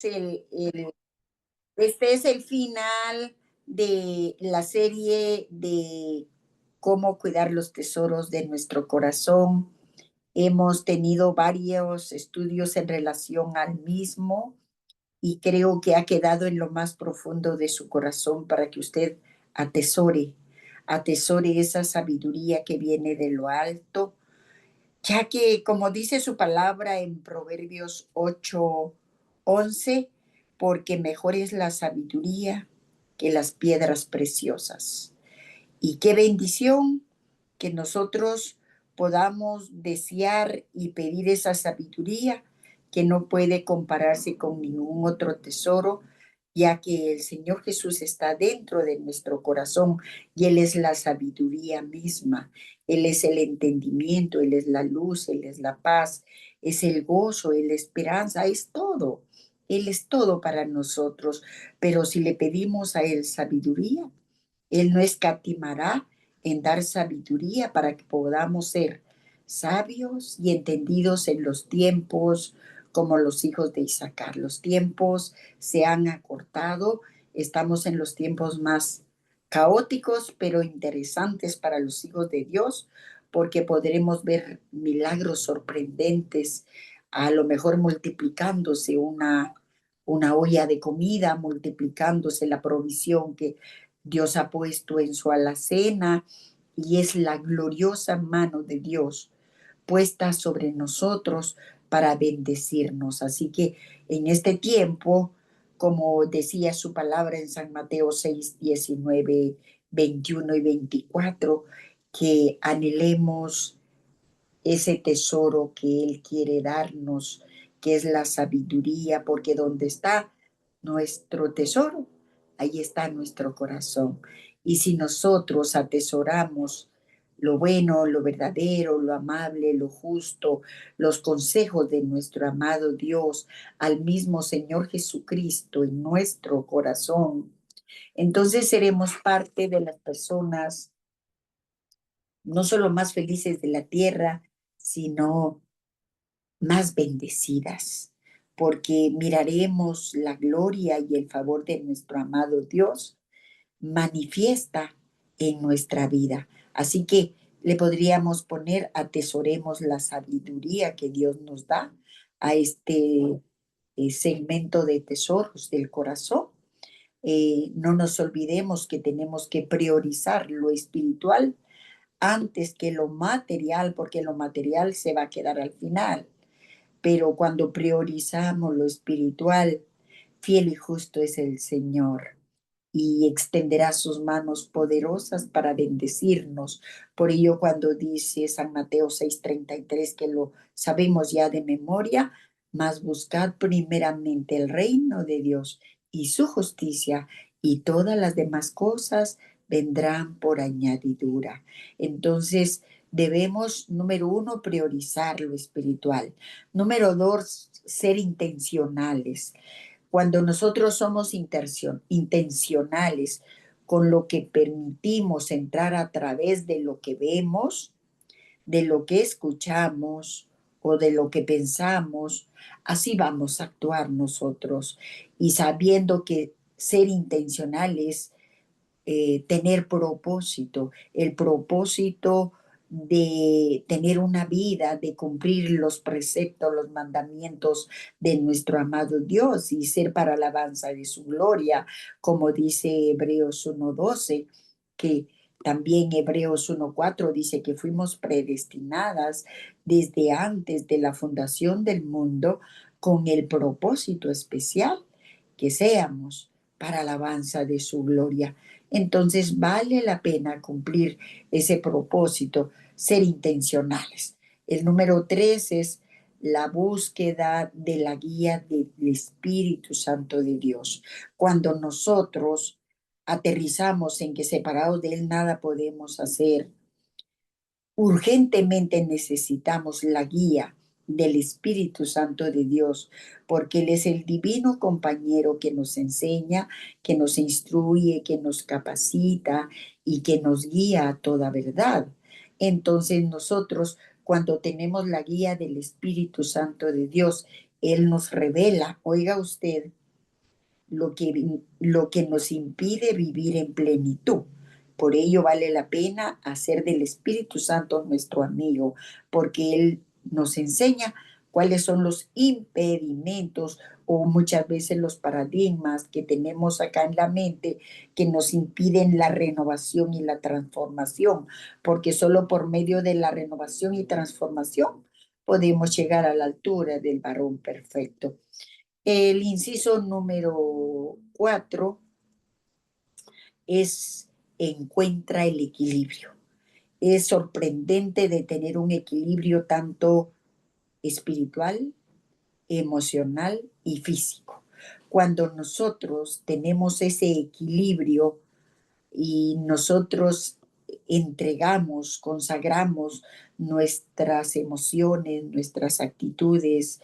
el- este es el final de la serie de cómo cuidar los tesoros de nuestro corazón. Hemos tenido varios estudios en relación al mismo y creo que ha quedado en lo más profundo de su corazón para que usted atesore, atesore esa sabiduría que viene de lo alto, ya que como dice su palabra en Proverbios 8:11, porque mejor es la sabiduría que las piedras preciosas. Y qué bendición que nosotros podamos desear y pedir esa sabiduría que no puede compararse con ningún otro tesoro, ya que el Señor Jesús está dentro de nuestro corazón y Él es la sabiduría misma, Él es el entendimiento, Él es la luz, Él es la paz, es el gozo, es la esperanza, es todo. Él es todo para nosotros, pero si le pedimos a Él sabiduría, Él no escatimará en dar sabiduría para que podamos ser sabios y entendidos en los tiempos como los hijos de Isaacar. Los tiempos se han acortado, estamos en los tiempos más caóticos, pero interesantes para los hijos de Dios, porque podremos ver milagros sorprendentes, a lo mejor multiplicándose una olla de comida, multiplicándose la provisión que Dios ha puesto en su alacena, y es la gloriosa mano de Dios puesta sobre nosotros para bendecirnos. Así que en este tiempo, como decía su palabra en San Mateo 6:19, 21 y 24, que anhelemos ese tesoro que Él quiere darnos, que es la sabiduría, porque donde está nuestro tesoro, ahí está nuestro corazón. Y si nosotros atesoramos lo bueno, lo verdadero, lo amable, lo justo, los consejos de nuestro amado Dios, al mismo Señor Jesucristo en nuestro corazón, entonces seremos parte de las personas no solo más felices de la tierra, sino más bendecidas, porque miraremos la gloria y el favor de nuestro amado Dios manifiesta en nuestra vida. Así que le podríamos poner, atesoremos la sabiduría que Dios nos da a este segmento de tesoros del corazón. No nos olvidemos que tenemos que priorizar lo espiritual antes que lo material, porque lo material se va a quedar al final. Pero cuando priorizamos lo espiritual, fiel y justo es el Señor y extenderá sus manos poderosas para bendecirnos. Por ello, cuando dice San Mateo 6:33, que lo sabemos ya de memoria, mas buscad primeramente el reino de Dios y su justicia, y todas las demás cosas vendrán por añadidura. Entonces, debemos, número uno, priorizar lo espiritual. Número dos, ser intencionales. Cuando nosotros somos intencionales con lo que permitimos entrar a través de lo que vemos, de lo que escuchamos o de lo que pensamos, así vamos a actuar nosotros. Y sabiendo que ser intencionales, tener propósito, el propósito de tener una vida, de cumplir los preceptos, los mandamientos de nuestro amado Dios y ser para alabanza de su gloria, como dice Hebreos 1:12, que también Hebreos 1:4 dice que fuimos predestinadas desde antes de la fundación del mundo con el propósito especial que seamos para alabanza de su gloria. Entonces vale la pena cumplir ese propósito, ser intencionales. El número 3 es la búsqueda de la guía del Espíritu Santo de Dios. Cuando nosotros aterrizamos en que separados de Él nada podemos hacer, urgentemente necesitamos la guía del Espíritu Santo de Dios, porque Él es el divino compañero que nos enseña, que nos instruye, que nos capacita y que nos guía a toda verdad. Entonces nosotros, cuando tenemos la guía del Espíritu Santo de Dios Él nos revela, oiga usted, lo que nos impide vivir en plenitud. Por ello vale la pena hacer del Espíritu Santo nuestro amigo, porque Él nos enseña cuáles son los impedimentos o muchas veces los paradigmas que tenemos acá en la mente que nos impiden la renovación y la transformación, porque solo por medio de la renovación y transformación podemos llegar a la altura del varón perfecto. El inciso número 4 es encuentra el equilibrio. Es sorprendente de tener un equilibrio tanto espiritual, emocional y físico. Cuando nosotros tenemos ese equilibrio y nosotros entregamos, consagramos nuestras emociones, nuestras actitudes,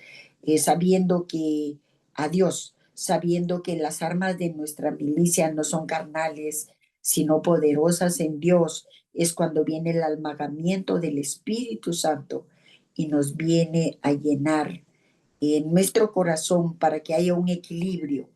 sabiendo que a Dios, sabiendo que las armas de nuestra milicia no son carnales, sino poderosas en Dios, es cuando viene el almagamiento del Espíritu Santo y nos viene a llenar en nuestro corazón para que haya un equilibrio,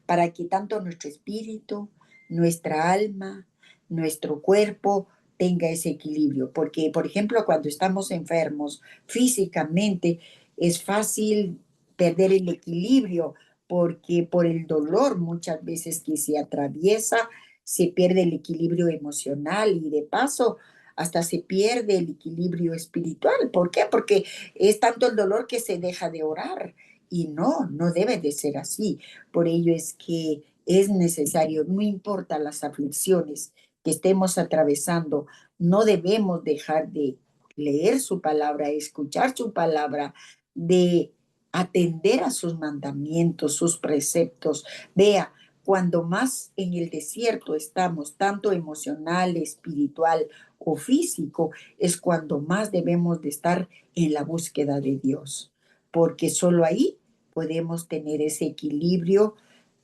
para que tanto nuestro espíritu, nuestra alma, nuestro cuerpo tenga ese equilibrio. Porque, por ejemplo, cuando estamos enfermos físicamente, es fácil perder el equilibrio porque por el dolor muchas veces que se atraviesa, se pierde el equilibrio emocional y de paso hasta se pierde el equilibrio espiritual. ¿Por qué? Porque es tanto el dolor que se deja de orar. Y no, no debe de ser así. Por ello es que es necesario, no importa las aflicciones que estemos atravesando, no debemos dejar de leer su palabra, escuchar su palabra, de atender a sus mandamientos, sus preceptos. Vea, cuando más en el desierto estamos, tanto emocional, espiritual o físico, es cuando más debemos de estar en la búsqueda de Dios, porque solo ahí podemos tener ese equilibrio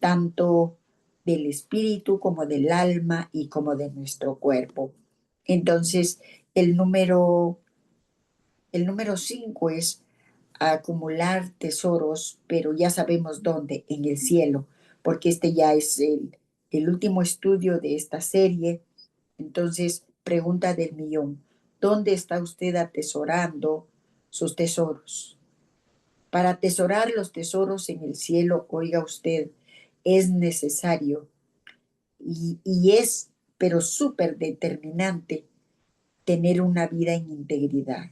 tanto del espíritu como del alma y como de nuestro cuerpo. Entonces, el número, el número 5 es acumular tesoros, pero ya sabemos dónde, en el cielo, porque este ya es el último estudio de esta serie. Entonces, pregunta del millón, ¿dónde está usted atesorando sus tesoros? Para atesorar los tesoros en el cielo, oiga usted, es necesario y es, pero súper determinante, tener una vida en integridad.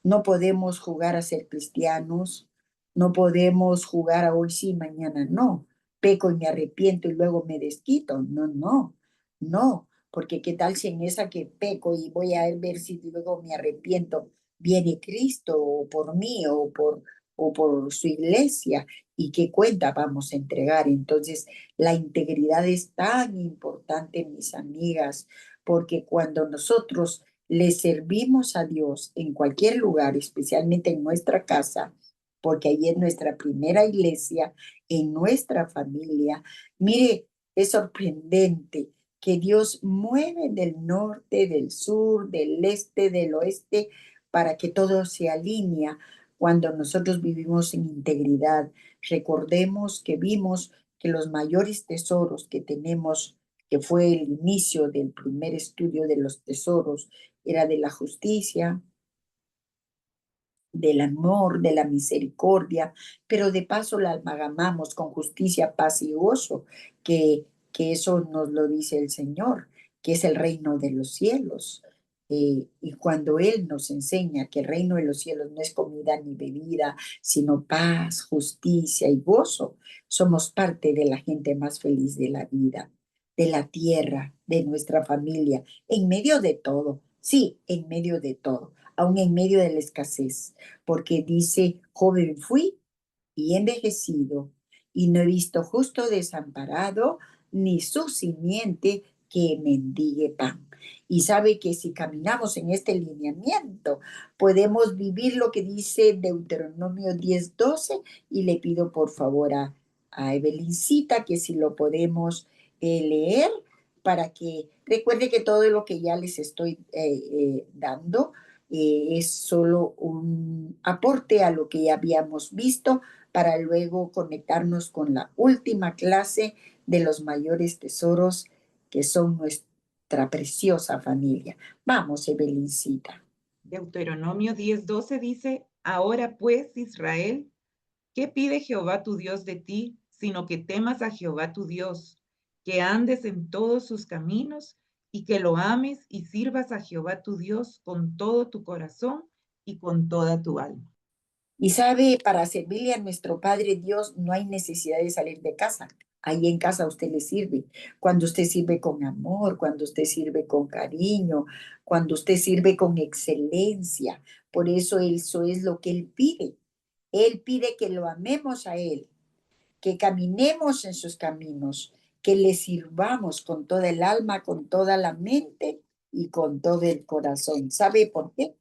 No podemos jugar a ser cristianos, no podemos jugar a hoy sí, mañana no. Peco y me arrepiento y luego me desquito. No, no, no, porque qué tal si en esa que peco y voy a ver si luego me arrepiento, viene Cristo o por mí o por su iglesia y qué cuenta vamos a entregar. Entonces, la integridad es tan importante, mis amigas, porque cuando nosotros le servimos a Dios en cualquier lugar, especialmente en nuestra casa, porque ahí es nuestra primera iglesia, en nuestra familia. Mire, es sorprendente que Dios mueve del norte, del sur, del este, del oeste, para que todo se alinea cuando nosotros vivimos en integridad. Recordemos que vimos que los mayores tesoros que tenemos, que fue el inicio del primer estudio de los tesoros, era de la justicia, del amor, de la misericordia, pero de paso la amalgamamos con justicia, paz y gozo, que eso nos lo dice el Señor, que es el reino de los cielos. Y cuando Él nos enseña que el reino de los cielos no es comida ni bebida, sino paz, justicia y gozo, somos parte de la gente más feliz de la vida, de la tierra, de nuestra familia, en medio de todo, sí, en medio de todo, aún en medio de la escasez, porque dice, joven fui y envejecido, y no he visto justo desamparado, ni su simiente que mendigue pan. Y sabe que si caminamos en este lineamiento, podemos vivir lo que dice Deuteronomio 10:12, y le pido por favor a Evelincita que si lo podemos leer para que recuerde que todo lo que ya les estoy dando Es solo un aporte a lo que ya habíamos visto para luego conectarnos con la última clase de los mayores tesoros que son nuestra preciosa familia. Vamos, Evelincita. Deuteronomio 10:12 dice, ahora pues, Israel, ¿qué pide Jehová tu Dios de ti, sino que temas a Jehová tu Dios, que andes en todos sus caminos y que lo ames y sirvas a Jehová tu Dios con todo tu corazón y con toda tu alma? Y sabe, para servirle a nuestro Padre Dios no hay necesidad de salir de casa. Ahí en casa usted le sirve. Cuando usted sirve con amor, cuando usted sirve con cariño, cuando usted sirve con excelencia. Por eso es lo que Él pide. Él pide que lo amemos a Él, que caminemos en sus caminos, que le sirvamos con toda el alma, con toda la mente y con todo el corazón. ¿Sabe por qué?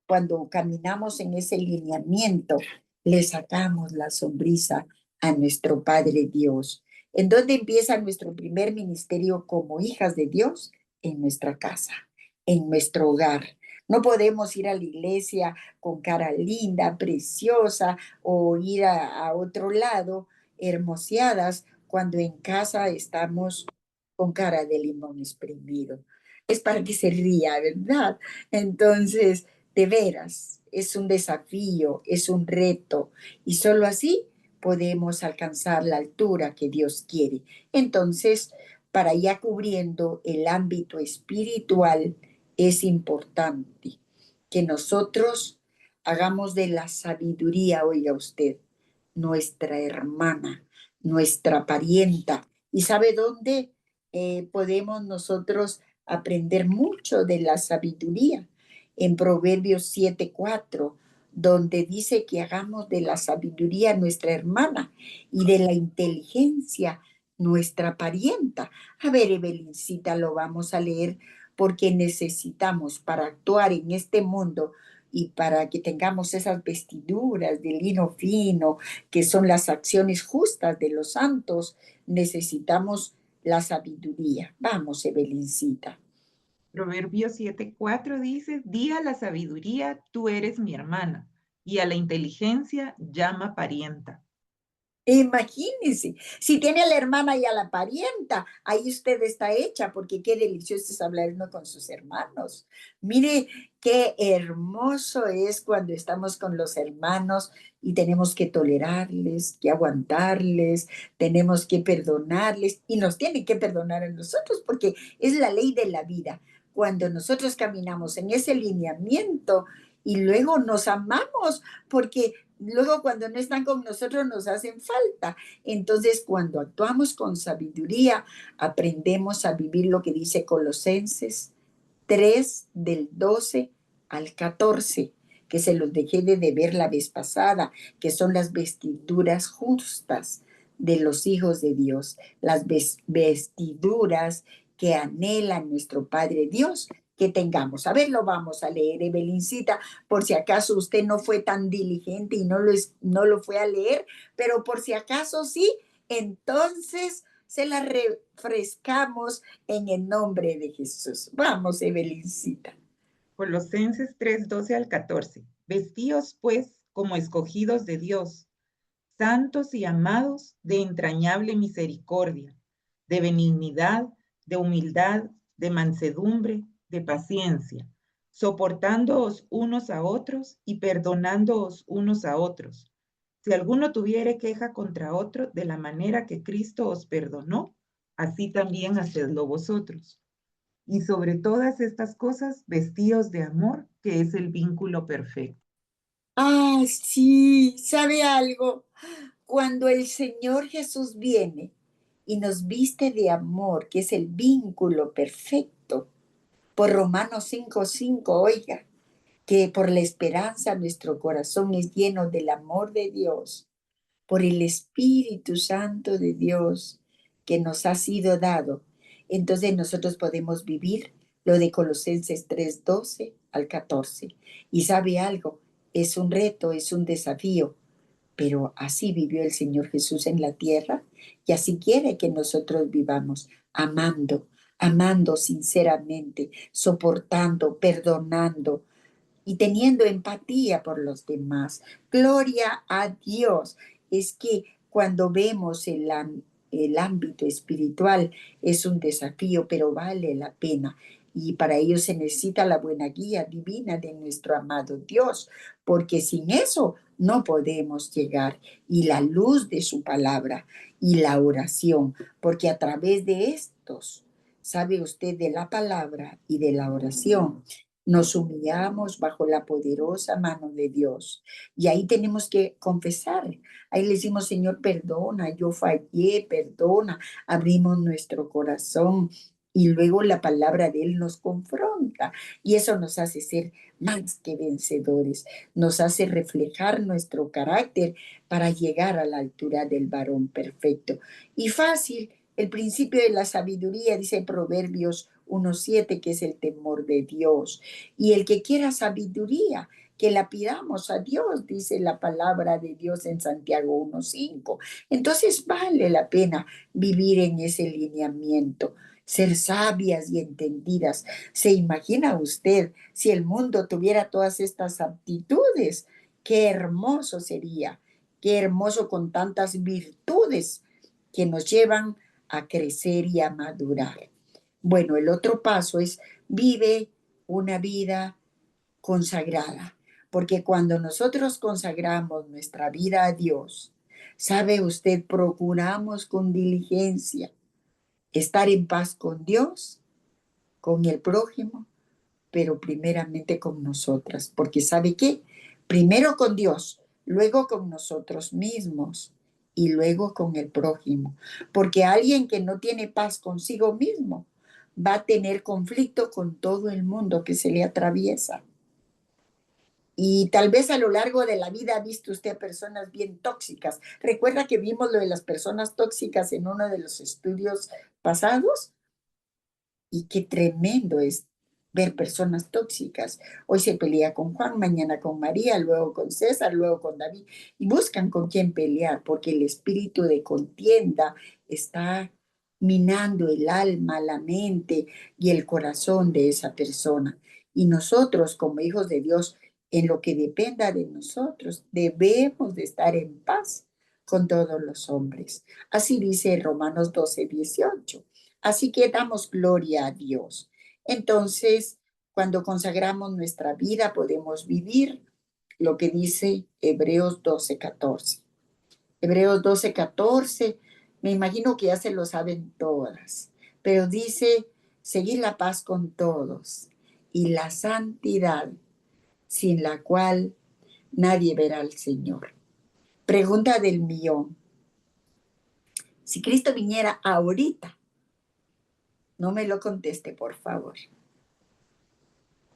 Cuando caminamos en ese lineamiento, le sacamos la sonrisa a nuestro Padre Dios. ¿En dónde empieza nuestro primer ministerio como hijas de Dios? En nuestra casa, en nuestro hogar. No podemos ir a la iglesia con cara linda, preciosa, o ir a otro lado hermoseadas cuando en casa estamos con cara de limón exprimido. Es para que se ría, ¿verdad? Entonces, de veras, es un desafío, es un reto y solo así podemos alcanzar la altura que Dios quiere. Entonces, para ya cubriendo el ámbito espiritual, es importante que nosotros hagamos de la sabiduría, oiga usted, nuestra hermana, nuestra parienta. ¿Y sabe dónde podemos nosotros aprender mucho de la sabiduría? En Proverbios 7:4, donde dice que hagamos de la sabiduría nuestra hermana y de la inteligencia nuestra parienta. A ver, Evelincita, lo vamos a leer porque necesitamos para actuar en este mundo y para que tengamos esas vestiduras de lino fino, que son las acciones justas de los santos, necesitamos la sabiduría. Vamos, Evelincita. Proverbios 7:4 dice, di a la sabiduría, tú eres mi hermana, y a la inteligencia llama parienta. Imagínense, si tiene a la hermana y a la parienta, ahí usted está hecha, porque qué delicioso es hablar uno con sus hermanos. Mire qué hermoso es cuando estamos con los hermanos y tenemos que tolerarles, que aguantarles, tenemos que perdonarles y nos tienen que perdonar a nosotros porque es la ley de la vida. Cuando nosotros caminamos en ese lineamiento y luego nos amamos, porque luego cuando no están con nosotros nos hacen falta. Entonces, cuando actuamos con sabiduría, aprendemos a vivir lo que dice Colosenses 3 del 12 al 14, que se los dejé de ver la vez pasada, que son las vestiduras justas de los hijos de Dios, las vestiduras que anhela nuestro Padre Dios que tengamos. A ver, lo vamos a leer, Evelincita, por si acaso usted no fue tan diligente y no lo fue a leer, pero por si acaso sí, entonces se la refrescamos en el nombre de Jesús. Vamos, Evelincita. Colosenses 3:12 al 14. Vestíos pues como escogidos de Dios, santos y amados de entrañable misericordia, de benignidad, de humildad, de mansedumbre, de paciencia, soportándoos unos a otros y perdonándoos unos a otros. Si alguno tuviere queja contra otro, de la manera que Cristo os perdonó, así también hacedlo vosotros. Y sobre todas estas cosas, vestíos de amor, que es el vínculo perfecto. Ah, sí, ¿sabe algo? Cuando el Señor Jesús viene y nos viste de amor, que es el vínculo perfecto, por Romanos 5:5, oiga, que por la esperanza nuestro corazón es lleno del amor de Dios, por el Espíritu Santo de Dios que nos ha sido dado. Entonces nosotros podemos vivir lo de Colosenses 3:12 al 14. Y sabe algo, es un reto, es un desafío, pero así vivió el Señor Jesús en la tierra y así quiere que nosotros vivamos, amando, amando sinceramente, soportando, perdonando, y teniendo empatía por los demás. Gloria a Dios. Es que cuando vemos el ámbito espiritual es un desafío, pero vale la pena. Y para ello se necesita la buena guía divina de nuestro amado Dios, porque sin eso no podemos llegar. Y la luz de su palabra y la oración, porque a través de estos, sabe usted, de la palabra y de la oración, nos humillamos bajo la poderosa mano de Dios. Y ahí tenemos que confesar. Ahí le decimos, Señor, perdona, yo fallé, perdona. Abrimos nuestro corazón y luego la palabra de Él nos confronta. Y eso nos hace ser más que vencedores. Nos hace reflejar nuestro carácter para llegar a la altura del varón perfecto. Y fácil, el principio de la sabiduría, dice Proverbios 1:7, que es el temor de Dios. Y el que quiera sabiduría, que la pidamos a Dios, dice la palabra de Dios en Santiago 1:5. Entonces vale la pena vivir en ese lineamiento, ser sabias y entendidas. ¿Se imagina usted si el mundo tuviera todas estas aptitudes? Qué hermoso sería, qué hermoso con tantas virtudes que nos llevan a crecer y a madurar. Bueno, el otro paso es vive una vida consagrada, porque cuando nosotros consagramos nuestra vida a Dios, sabe usted, procuramos con diligencia estar en paz con Dios, con el prójimo, pero primeramente con nosotras, porque ¿sabe qué? Primero con Dios, luego con nosotros mismos y luego con el prójimo, porque alguien que no tiene paz consigo mismo va a tener conflicto con todo el mundo que se le atraviesa. Y tal vez a lo largo de la vida ha visto usted a personas bien tóxicas. Recuerda que vimos lo de las personas tóxicas en uno de los estudios pasados. Y qué tremendo es ver personas tóxicas. Hoy se pelea con Juan, mañana con María, luego con César, luego con David. Y buscan con quién pelear porque el espíritu de contienda está minando el alma, la mente y el corazón de esa persona. Y nosotros como hijos de Dios, en lo que dependa de nosotros, debemos de estar en paz con todos los hombres. Así dice Romanos 12:18. Así que damos gloria a Dios. Entonces, cuando consagramos nuestra vida, podemos vivir lo que dice Hebreos 12:14. Hebreos 12:14, me imagino que ya se lo saben todas, pero dice, seguir la paz con todos y la santidad, sin la cual nadie verá al Señor. Pregunta del millón. Si Cristo viniera ahorita, no me lo conteste, por favor.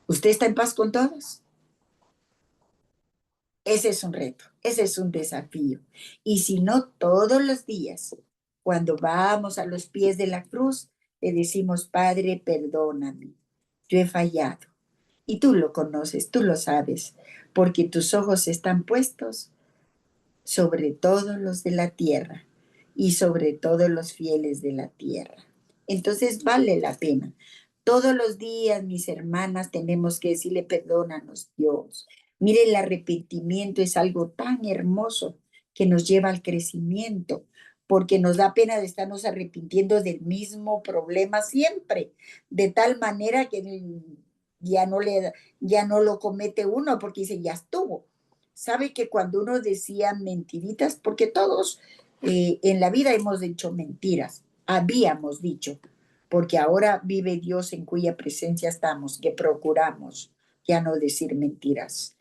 ¿Usted está en paz con todos? Ese es un reto, ese es un desafío. Y si no, todos los días, cuando vamos a los pies de la cruz, le decimos, Padre, perdóname, yo he fallado. Y tú lo conoces, tú lo sabes, porque tus ojos están puestos sobre todos los de la tierra y sobre todos los fieles de la tierra. Entonces vale la pena. Todos los días, mis hermanas, tenemos que decirle, perdónanos, Dios. Mire, el arrepentimiento es algo tan hermoso que nos lleva al crecimiento, porque nos da pena de estarnos arrepintiendo del mismo problema siempre, de tal manera que ya no, ya no lo comete uno, porque dice, ya estuvo. Sabe que cuando uno decía mentiritas, porque todos en la vida hemos dicho mentiras, habíamos dicho, porque ahora vive Dios en cuya presencia estamos, que procuramos ya no decir mentiras.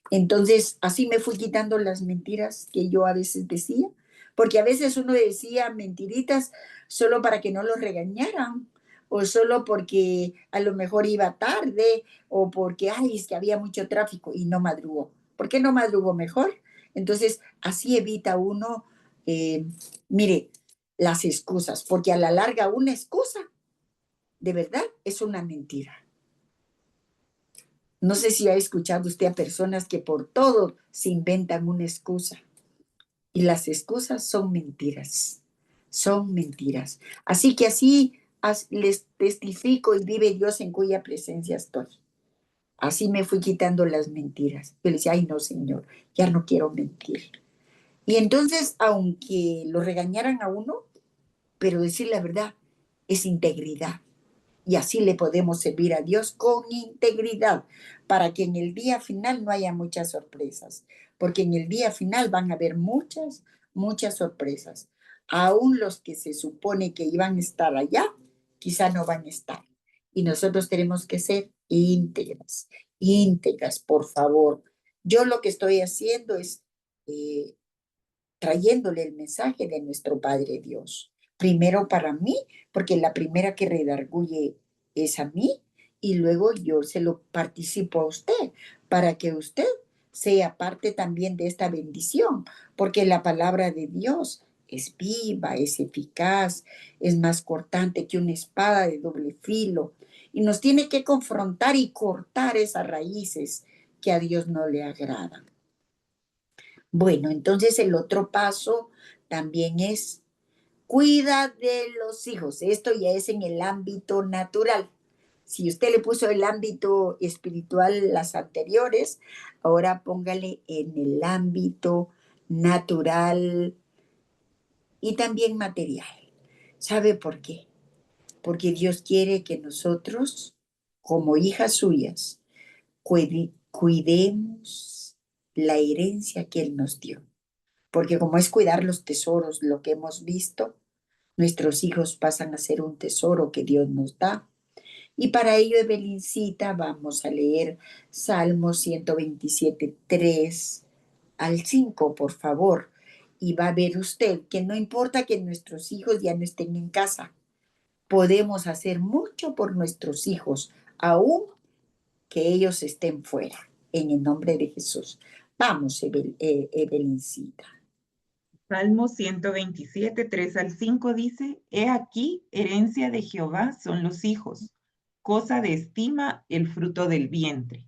Entonces, así me fui quitando las mentiras que yo a veces decía, porque a veces uno decía mentiritas solo para que no lo regañaran, o solo porque a lo mejor iba tarde, o porque, ay, es que había mucho tráfico y no madrugó. ¿Por qué no madrugó mejor? Entonces, así evita uno, eh, mire, las excusas, porque a la larga una excusa, de verdad, es una mentira. No sé si ha escuchado usted a personas que por todo se inventan una excusa. Y las excusas son mentiras. Son mentiras. Así que así les testifico y vive Dios en cuya presencia estoy. Así me fui quitando las mentiras. Yo le decía, ay no, Señor, ya no quiero mentir. Y entonces, aunque lo regañaran a uno, pero decir la verdad es integridad. Y así le podemos servir a Dios con integridad para que en el día final no haya muchas sorpresas, porque en el día final van a haber muchas, muchas sorpresas. Aún los que se supone que iban a estar allá, quizá no van a estar. Y nosotros tenemos que ser íntegras, íntegras, por favor. Yo lo que estoy haciendo es eh, trayéndole el mensaje de nuestro Padre Dios. Primero para mí, porque la primera que redarguye es a mí, y luego yo se lo participo a usted, para que usted sea parte también de esta bendición, porque la palabra de Dios es viva, es eficaz, es más cortante que una espada de doble filo, y nos tiene que confrontar y cortar esas raíces que a Dios no le agradan. Bueno, entonces el otro paso también es cuida de los hijos. Esto ya es en el ámbito natural. Si usted le puso el ámbito espiritual las anteriores, ahora póngale en el ámbito natural y también material. ¿Sabe por qué? Porque Dios quiere que nosotros, como hijas suyas, cuidemos la herencia que Él nos dio. Porque como es cuidar los tesoros, lo que hemos visto, nuestros hijos pasan a ser un tesoro que Dios nos da. Y para ello, Evelincita, vamos a leer Salmo 127, 3 al 5, por favor. Y va a ver usted que no importa que nuestros hijos ya no estén en casa, podemos hacer mucho por nuestros hijos, aún que ellos estén fuera, en el nombre de Jesús. Vamos, Evelincita. Salmo 127, 3 al 5 dice, He aquí, herencia de Jehová son los hijos, cosa de estima el fruto del vientre.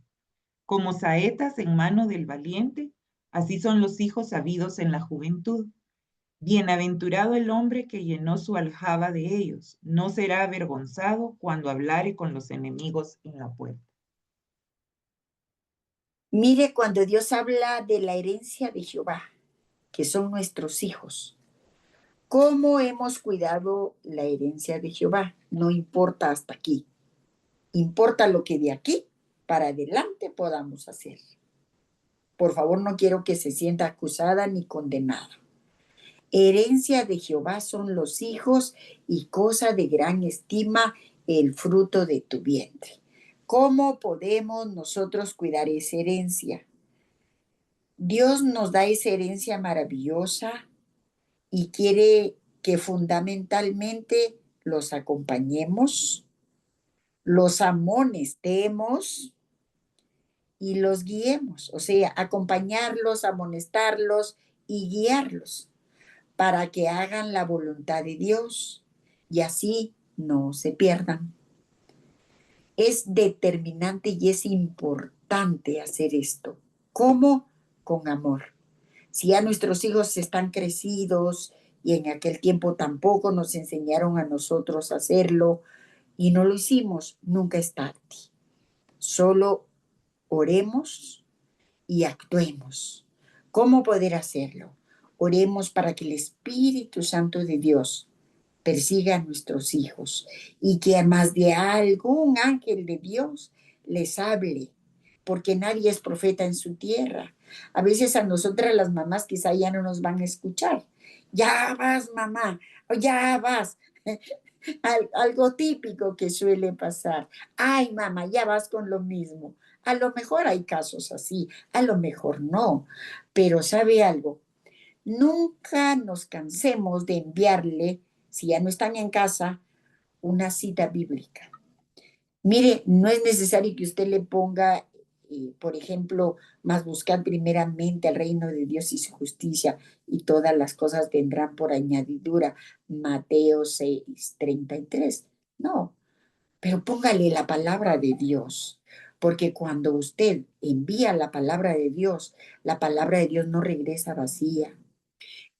Como saetas en mano del valiente, así son los hijos habidos en la juventud. Bienaventurado el hombre que llenó su aljaba de ellos, no será avergonzado cuando hablare con los enemigos en la puerta. Mire, cuando Dios habla de la herencia de Jehová, que son nuestros hijos, ¿cómo hemos cuidado la herencia de Jehová? No importa hasta aquí, importa lo que de aquí para adelante podamos hacer. Por favor, no quiero que se sienta acusada ni condenada. Herencia de Jehová son los hijos y cosa de gran estima el fruto de tu vientre. ¿Cómo podemos nosotros cuidar esa herencia? Dios nos da esa herencia maravillosa y quiere que fundamentalmente los acompañemos, los amonestemos y los guiemos, o sea, acompañarlos, amonestarlos y guiarlos para que hagan la voluntad de Dios y así no se pierdan. Es determinante y es importante hacer esto. ¿Cómo? Con amor. Si ya nuestros hijos están crecidos y en aquel tiempo tampoco nos enseñaron a nosotros a hacerlo y no lo hicimos, nunca es tarde. Solo oremos y actuemos. ¿Cómo poder hacerlo? Oremos para que el Espíritu Santo de Dios persiga a nuestros hijos y que a más de algún ángel de Dios les hable, porque nadie es profeta en su tierra. A veces a nosotras las mamás quizá ya no nos van a escuchar. Ya vas, mamá, o ya vas. Algo típico que suele pasar. Ay, mamá, ya vas con lo mismo. A lo mejor hay casos así, a lo mejor no. Pero ¿sabe algo? Nunca nos cansemos de enviarle, si ya no están en casa, una cita bíblica. Mire, no es necesario que usted le ponga, por ejemplo, más buscar primeramente el reino de Dios y su justicia y todas las cosas vendrán por añadidura. Mateo 6:33. No, pero póngale la palabra de Dios, porque cuando usted envía la palabra de Dios no regresa vacía,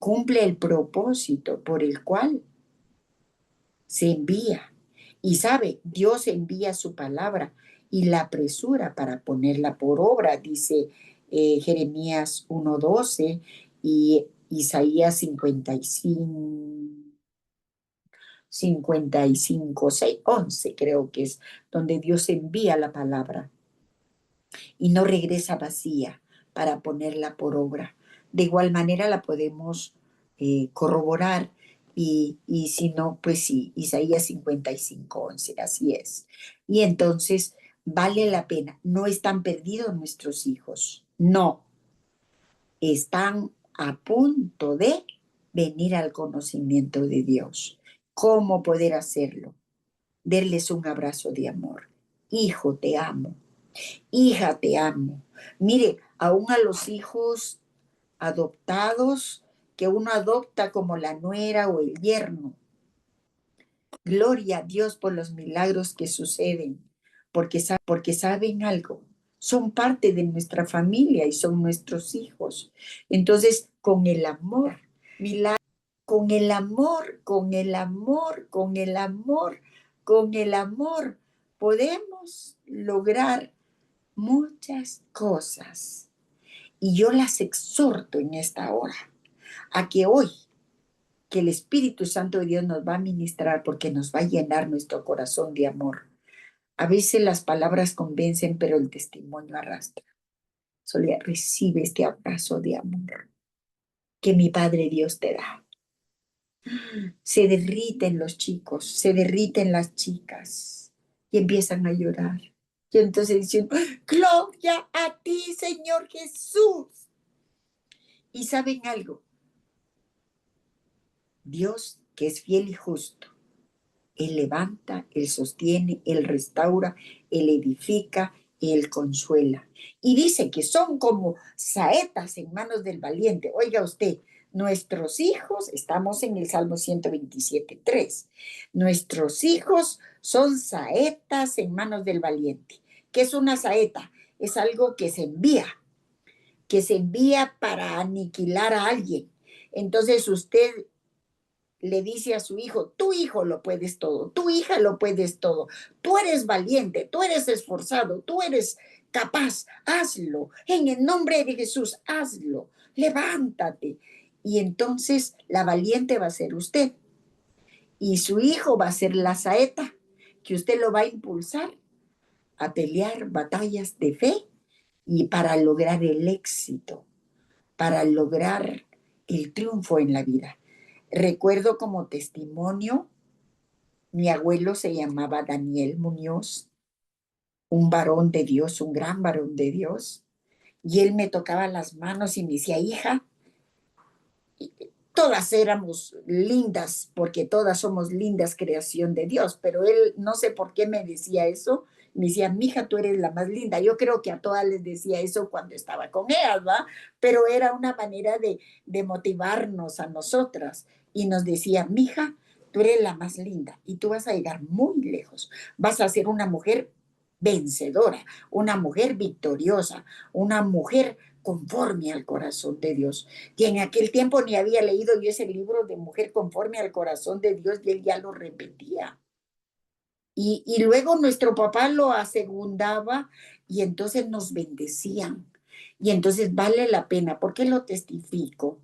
cumple el propósito por el cual se envía. Y sabe, Dios envía su palabra y la apresura para ponerla por obra, dice Jeremías 1:12 y Isaías 55:11, creo que es donde Dios envía la palabra y no regresa vacía para ponerla por obra. De igual manera la podemos corroborar y si no, pues sí, Isaías 55:11, así es. Y entonces vale la pena. No están perdidos nuestros hijos, no, están a punto de venir al conocimiento de Dios. ¿Cómo poder hacerlo? Darles un abrazo de amor. Hijo, te amo. Hija, te amo. Mire, aún a los hijos adoptados que uno adopta como la nuera o el yerno. Gloria a Dios por los milagros que suceden, porque saben algo. Son parte de nuestra familia y son nuestros hijos. Entonces, con el amor, con el amor, con el amor, con el amor, con el amor, podemos lograr muchas cosas. Y yo las exhorto en esta hora a que hoy, que el Espíritu Santo de Dios nos va a ministrar porque nos va a llenar nuestro corazón de amor. A veces las palabras convencen, pero el testimonio arrastra. Solo recibe este abrazo de amor que mi Padre Dios te da. Se derriten los chicos, se derriten las chicas y empiezan a llorar. Y entonces dicen, gloria a ti, Señor Jesús. Y saben algo, Dios, que es fiel y justo, Él levanta, Él sostiene, Él restaura, Él edifica, Él consuela. Y dice que son como saetas en manos del valiente. Oiga usted, nuestros hijos, estamos en el Salmo 127:3, nuestros hijos son saetas en manos del valiente. ¿Qué es una saeta? Es algo que se envía para aniquilar a alguien. Entonces usted le dice a su hijo, tu hijo lo puedes todo, tu hija lo puedes todo, tú eres valiente, tú eres esforzado, tú eres capaz, hazlo, en el nombre de Jesús, hazlo, levántate. Y entonces la valiente va a ser usted y su hijo va a ser la saeta, que usted lo va a impulsar a pelear batallas de fe y para lograr el éxito, para lograr el triunfo en la vida. Recuerdo como testimonio, mi abuelo se llamaba Daniel Muñoz, un varón de Dios, un gran varón de Dios, y él me tocaba las manos y me decía, hija, todas éramos lindas, porque todas somos lindas creación de Dios, pero él no sé por qué me decía eso, me decía, mija, tú eres la más linda. Yo creo que a todas les decía eso cuando estaba con ellas, ¿va? Pero era una manera de motivarnos a nosotras. Y nos decía, mija, tú eres la más linda y tú vas a llegar muy lejos. Vas a ser una mujer vencedora, una mujer victoriosa, una mujer conforme al corazón de Dios. Y en aquel tiempo ni había leído yo ese libro de Mujer conforme al corazón de Dios y él ya lo repetía. Y luego nuestro papá lo asegundaba y entonces nos bendecían. Y entonces vale la pena. ¿Por qué lo testifico?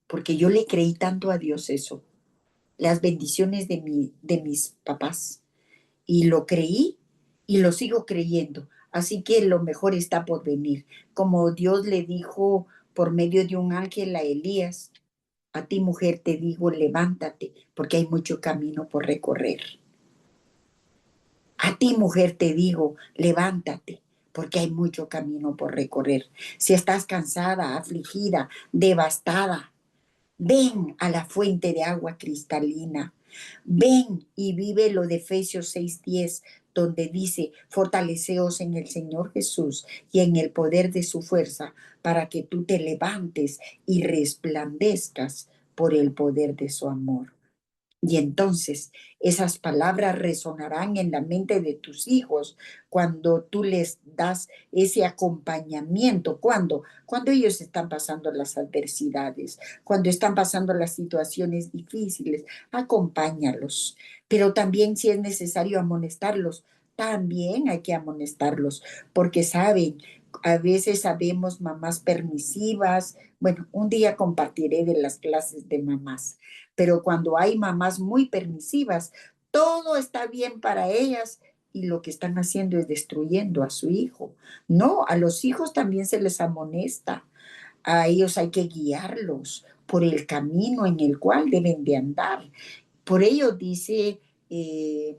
Porque yo le creí tanto a Dios eso, las bendiciones de mis papás. Y lo creí y lo sigo creyendo. Así que lo mejor está por venir. Como Dios le dijo por medio de un ángel a Elías, a ti mujer te digo, levántate, porque hay mucho camino por recorrer. A ti, mujer, te digo, levántate, porque hay mucho camino por recorrer. Si estás cansada, afligida, devastada, ven a la fuente de agua cristalina. Ven y vive lo de Efesios 6:10, donde dice, fortaleceos en el Señor Jesús y en el poder de su fuerza, para que tú te levantes y resplandezcas por el poder de su amor. Y entonces esas palabras resonarán en la mente de tus hijos cuando tú les das ese acompañamiento. ¿Cuándo? Cuando ellos están pasando las adversidades, cuando están pasando las situaciones difíciles, acompáñalos. Pero también si es necesario amonestarlos, también hay que amonestarlos, porque saben, a veces sabemos mamás permisivas. Bueno, un día compartiré de las clases de mamás, pero cuando hay mamás muy permisivas, todo está bien para ellas y lo que están haciendo es destruyendo a su hijo. No, a los hijos también se les amonesta, a ellos hay que guiarlos por el camino en el cual deben de andar. Por ello dice eh,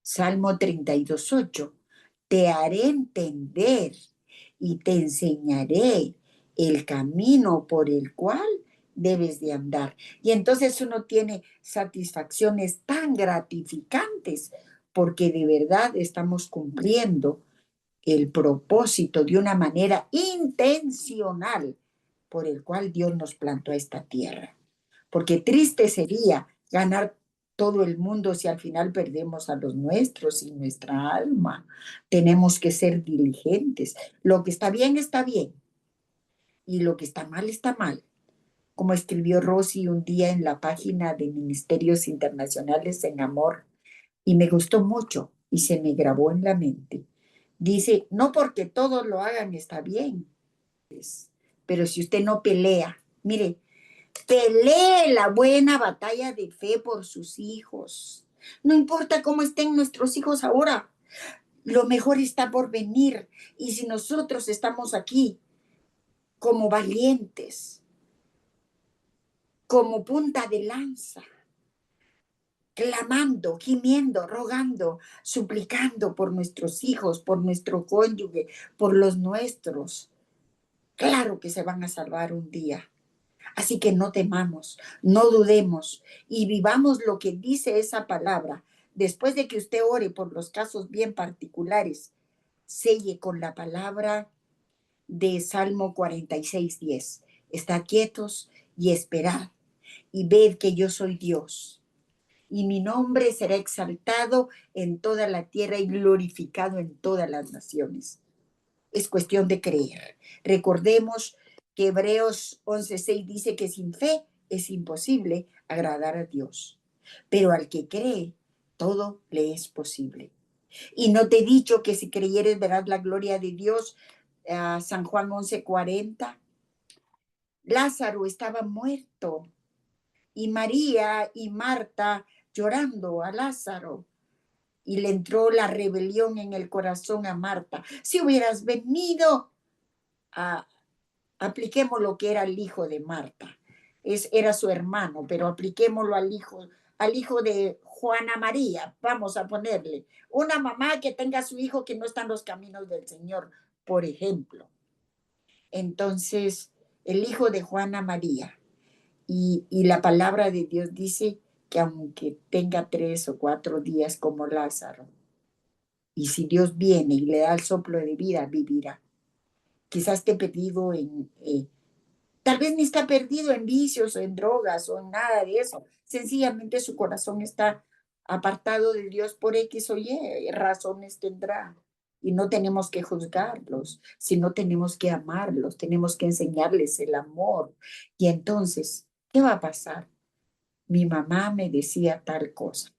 Salmo 32:8, te haré entender y te enseñaré el camino por el cual debes de andar. Y entonces uno tiene satisfacciones tan gratificantes porque de verdad estamos cumpliendo el propósito de una manera intencional por el cual Dios nos plantó a esta tierra. Porque triste sería ganar todo el mundo si al final perdemos a los nuestros y nuestra alma. Tenemos que ser diligentes. Lo que está bien, y lo que está mal. Como escribió Rosy un día en la página de Ministerios Internacionales en Amor, y me gustó mucho y se me grabó en la mente. Dice, no porque todos lo hagan está bien, pero si usted no pelea, mire, pelee la buena batalla de fe por sus hijos. No importa cómo estén nuestros hijos ahora, lo mejor está por venir. Y si nosotros estamos aquí como valientes, como punta de lanza, clamando, gimiendo, rogando, suplicando por nuestros hijos, por nuestro cónyuge, por los nuestros, claro que se van a salvar un día. Así que no temamos, no dudemos y vivamos lo que dice esa palabra. Después de que usted ore por los casos bien particulares, selle con la palabra de Salmo 46:10. Está quietos y esperad y ved que yo soy Dios y mi nombre será exaltado en toda la tierra y glorificado en todas las naciones. Es cuestión de creer. Recordemos que Hebreos 11:6 dice que sin fe es imposible agradar a Dios, pero al que cree, todo le es posible. Y no te he dicho que si creyeres verás la gloria de Dios. San Juan 11:40. Lázaro estaba muerto y María y Marta llorando a Lázaro. Y le entró la rebelión en el corazón a Marta. Si hubieras venido a, apliquemos lo que era el hijo de Marta. Era su hermano, pero apliquémoslo al hijo de Juana María, vamos a ponerle. Una mamá que tenga a su hijo que no está en los caminos del Señor, por ejemplo. Entonces, el hijo de Juana María. Y la palabra de Dios dice que aunque tenga 3 o 4 días como Lázaro, y si Dios viene y le da el soplo de vida, vivirá. Quizás te he perdido tal vez ni está perdido en vicios o en drogas o en nada de eso. Sencillamente su corazón está apartado de Dios por X o Y, razones tendrá. Y no tenemos que juzgarlos, sino tenemos que amarlos, tenemos que enseñarles el amor. Y entonces, ¿qué va a pasar? Mi mamá me decía tal cosa,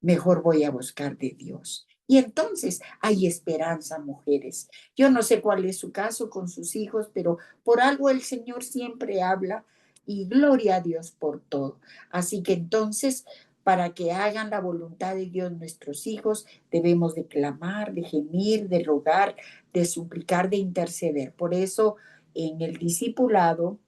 mejor voy a buscar de Dios. Y entonces hay esperanza, mujeres. Yo no sé cuál es su caso con sus hijos, pero por algo el Señor siempre habla y gloria a Dios por todo. Así que entonces, para que hagan la voluntad de Dios nuestros hijos, debemos de clamar, de gemir, de rogar, de suplicar, de interceder. Por eso, en el discipulado,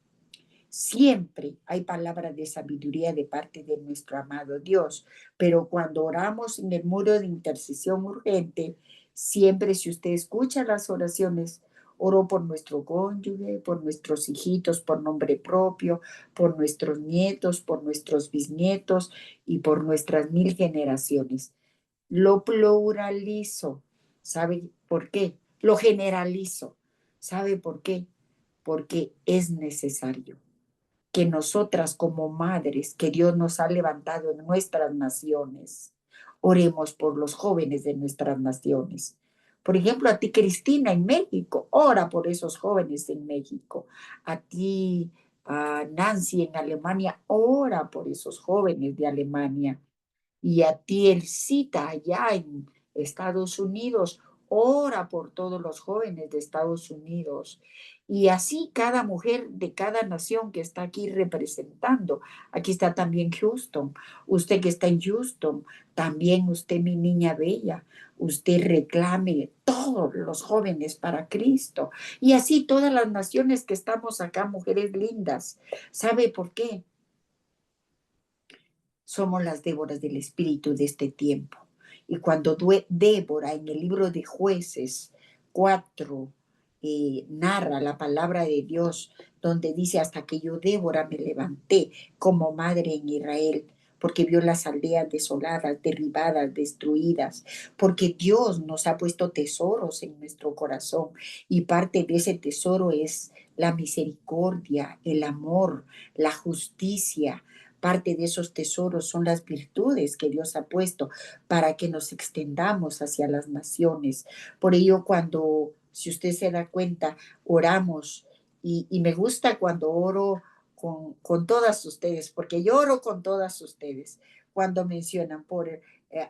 siempre hay palabras de sabiduría de parte de nuestro amado Dios, pero cuando oramos en el muro de intercesión urgente, siempre si usted escucha las oraciones, oro por nuestro cónyuge, por nuestros hijitos, por nombre propio, por nuestros nietos, por nuestros bisnietos y por nuestras 1000 generaciones. Lo pluralizo. ¿Sabe por qué? Lo generalizo. ¿Sabe por qué? Porque es necesario que nosotras como madres que Dios nos ha levantado en nuestras naciones, oremos por los jóvenes de nuestras naciones. Por ejemplo, a ti, Cristina, en México, ora por esos jóvenes en México. A ti, a Nancy, en Alemania, ora por esos jóvenes de Alemania. Y a ti, Elcita, allá Estados Unidos, ora por todos los jóvenes de Estados Unidos. Y así cada mujer de cada nación que está aquí representando. Aquí está también Houston. Usted que está en Houston, también usted, mi niña bella, usted reclame todos los jóvenes para Cristo. Y así todas las naciones que estamos acá, mujeres lindas. ¿Sabe por qué? Somos las Déboras del Espíritu de este tiempo. Y cuando Débora en el libro de Jueces 4 narra la palabra de Dios, donde dice, hasta que yo, Débora, me levanté como madre en Israel, porque vio las aldeas desoladas, derribadas, destruidas, porque Dios nos ha puesto tesoros en nuestro corazón y parte de ese tesoro es la misericordia, el amor, la justicia. Parte de esos tesoros son las virtudes que Dios ha puesto para que nos extendamos hacia las naciones. Por ello, cuando, si usted se da cuenta, oramos y me gusta cuando oro con todas ustedes, porque yo oro con todas ustedes cuando mencionan por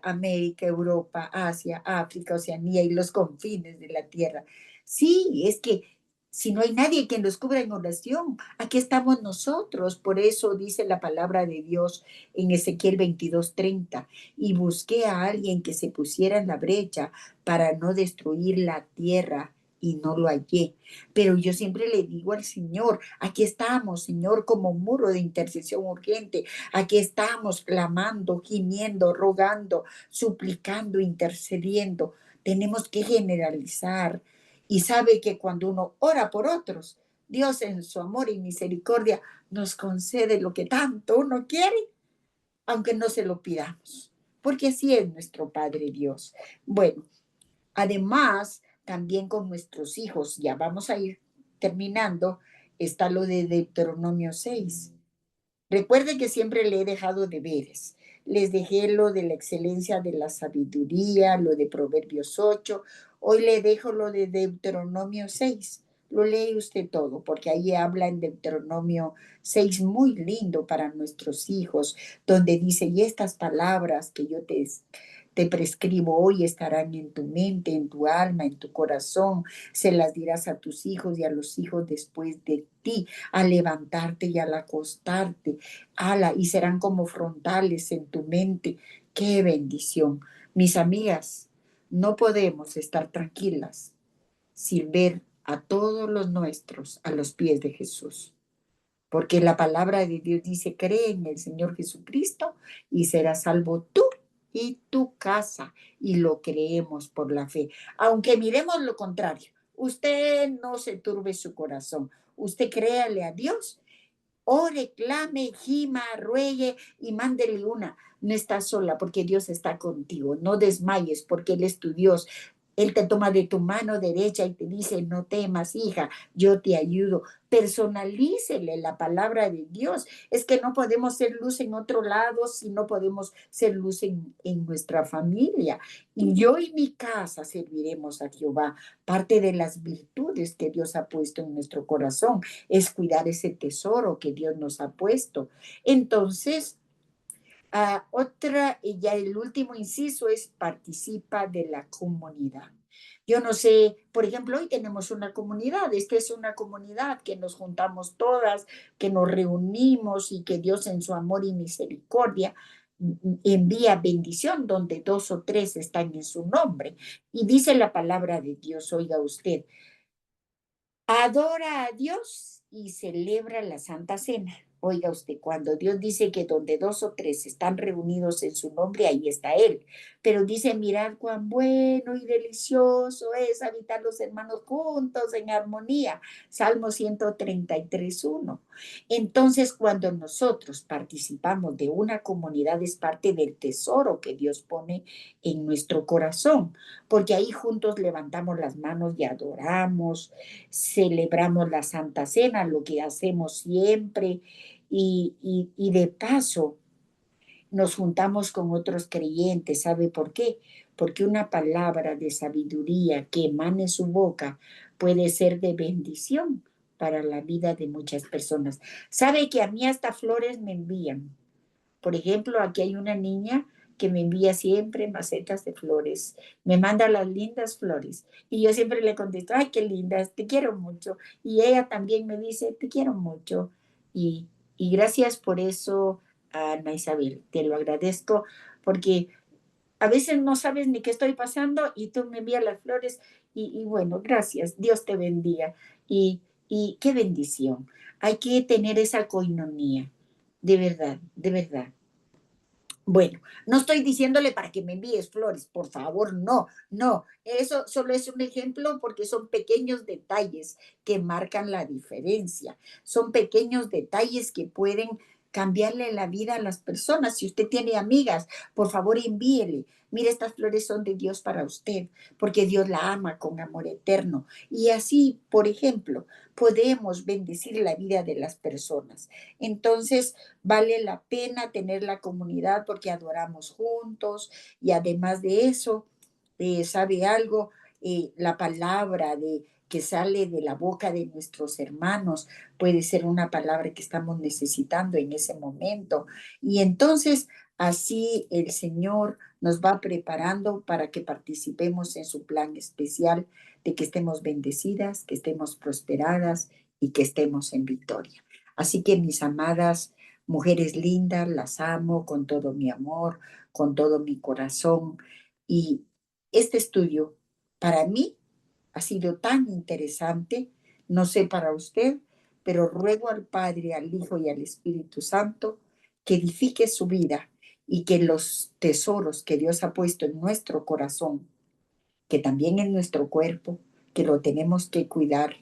América, Europa, Asia, África, Oceanía y los confines de la tierra. Sí, es que si no hay nadie que nos cubra en oración, aquí estamos nosotros. Por eso dice la palabra de Dios en Ezequiel 22:30. Y busqué a alguien que se pusiera en la brecha para no destruir la tierra y no lo hallé. Pero yo siempre le digo al Señor, aquí estamos, Señor, como muro de intercesión urgente. Aquí estamos clamando, gimiendo, rogando, suplicando, intercediendo. Tenemos que generalizar y sabe que cuando uno ora por otros, Dios en su amor y misericordia nos concede lo que tanto uno quiere, aunque no se lo pidamos, porque así es nuestro Padre Dios. Bueno, además, también con nuestros hijos, ya vamos a ir terminando, está lo de Deuteronomio 6. Recuerde que siempre le he dejado deberes. Les dejé lo de la excelencia de la sabiduría, lo de Proverbios 8. Hoy le dejo lo de Deuteronomio 6. Lo lee usted todo, porque ahí habla en Deuteronomio 6 muy lindo para nuestros hijos, donde dice, y estas palabras que yo te prescribo hoy estarán en tu mente, en tu alma, en tu corazón. Se las dirás a tus hijos y a los hijos después de ti, al levantarte y al acostarte. Ala, y serán como frontales en tu mente. ¡Qué bendición! Mis amigas, no podemos estar tranquilas sin ver a todos los nuestros a los pies de Jesús. Porque la palabra de Dios dice, cree en el Señor Jesucristo y serás salvo tú y tu casa. Y lo creemos por la fe. Aunque miremos lo contrario, usted no se turbe su corazón. Usted créale a Dios, ore, clame, gima, ruegue y mándele una. No estás sola porque Dios está contigo. No desmayes porque Él es tu Dios. Él te toma de tu mano derecha y te dice, no temas, hija, yo te ayudo. Personalícele la palabra de Dios. Es que no podemos ser luz en otro lado si no podemos ser luz en nuestra familia. Y yo y mi casa serviremos a Jehová. Parte de las virtudes que Dios ha puesto en nuestro corazón es cuidar ese tesoro que Dios nos ha puesto. Entonces, otra, y ya el último inciso es participa de la comunidad. Yo no sé, por ejemplo, hoy tenemos una comunidad, esta es una comunidad que nos juntamos todas, que nos reunimos y que Dios en su amor y misericordia envía bendición donde dos o tres están en su nombre. Y dice la palabra de Dios, oiga usted, adora a Dios y celebra la Santa Cena. Oiga usted, cuando Dios dice que donde dos o tres están reunidos en su nombre, ahí está Él. Pero dice, mirad cuán bueno y delicioso es habitar los hermanos juntos en armonía. Salmo 133:1. Entonces, cuando nosotros participamos de una comunidad, es parte del tesoro que Dios pone en nuestro corazón, porque ahí juntos levantamos las manos y adoramos, celebramos la Santa Cena, lo que hacemos siempre, y de paso nos juntamos con otros creyentes. ¿Sabe por qué? Porque una palabra de sabiduría que emane su boca puede ser de bendición para la vida de muchas personas. ¿Sabe que a mí hasta flores me envían? Por ejemplo, aquí hay una niña que me envía siempre macetas de flores, me manda las lindas flores. Y yo siempre le contesto, ay, qué lindas, te quiero mucho. Y ella también me dice, te quiero mucho. Y, y gracias por eso, Ana Isabel, te lo agradezco, porque a veces no sabes ni qué estoy pasando y tú me envías las flores y bueno, gracias, Dios te bendiga. Y qué bendición. Hay que tener esa coinonía, de verdad, de verdad. Bueno, no estoy diciéndole para que me envíes flores, por favor, no, no. Eso solo es un ejemplo porque son pequeños detalles que marcan la diferencia. Son pequeños detalles que pueden cambiarle la vida a las personas. Si usted tiene amigas, por favor envíele. Mire, estas flores son de Dios para usted, porque Dios la ama con amor eterno. Y así, por ejemplo, podemos bendecir la vida de las personas. Entonces, vale la pena tener la comunidad porque adoramos juntos y además de eso, ¿sabe algo? La palabra que sale de la boca de nuestros hermanos puede ser una palabra que estamos necesitando en ese momento. Y entonces así el Señor nos va preparando para que participemos en su plan especial de que estemos bendecidas, que estemos prosperadas y que estemos en victoria. Así que mis amadas mujeres lindas, las amo con todo mi amor, con todo mi corazón. Y este estudio para mí ha sido tan interesante, no sé para usted, pero ruego al Padre, al Hijo y al Espíritu Santo que edifique su vida y que los tesoros que Dios ha puesto en nuestro corazón, que también en nuestro cuerpo, que lo tenemos que cuidar.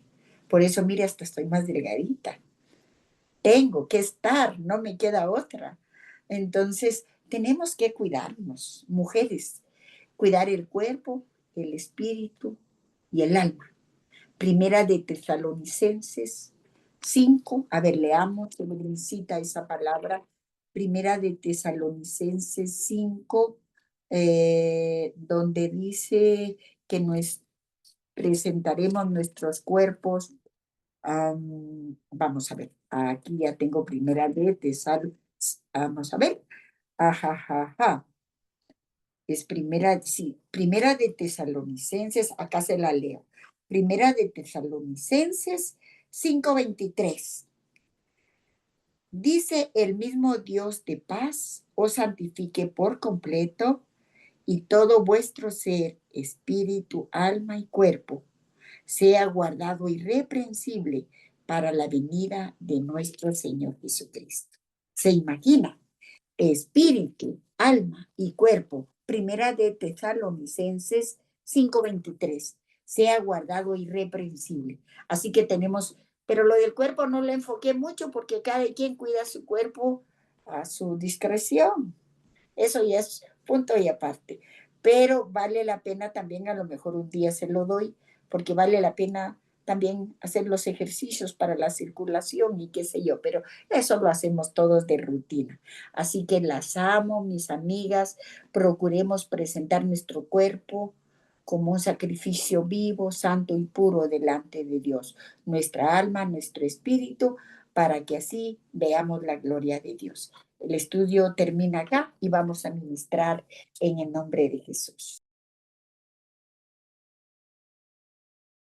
Por eso, mire, hasta estoy más delgadita. Tengo que estar, no me queda otra. Entonces, tenemos que cuidarnos, mujeres, cuidar el cuerpo, el espíritu y el alma. Primera de Tesalonicenses 5, a ver, leamos, se me cita esa palabra. Primera de Tesalonicenses 5, donde dice que nos presentaremos nuestros cuerpos. Vamos a ver, aquí ya tengo primera de Tesal, vamos a ver, ajajaja, es primera, sí, primera de Tesalonicenses, acá se la leo, primera de Tesalonicenses 5:23. Dice el mismo Dios de paz os santifique por completo y todo vuestro ser, espíritu, alma y cuerpo sea guardado irreprensible para la venida de nuestro Señor Jesucristo. ¿Se imagina? Espíritu, alma y cuerpo. Primera de Tesalonicenses 5:23. Sea guardado irreprensible. Así que tenemos, pero lo del cuerpo no lo enfoqué mucho porque cada quien cuida su cuerpo a su discreción. Eso ya es punto y aparte. Pero vale la pena también, a lo mejor un día se lo doy, porque vale la pena también hacer los ejercicios para la circulación y qué sé yo, pero eso lo hacemos todos de rutina. Así que las amo, mis amigas, procuremos presentar nuestro cuerpo como un sacrificio vivo, santo y puro delante de Dios, nuestra alma, nuestro espíritu, para que así veamos la gloria de Dios. El estudio termina acá y vamos a ministrar en el nombre de Jesús.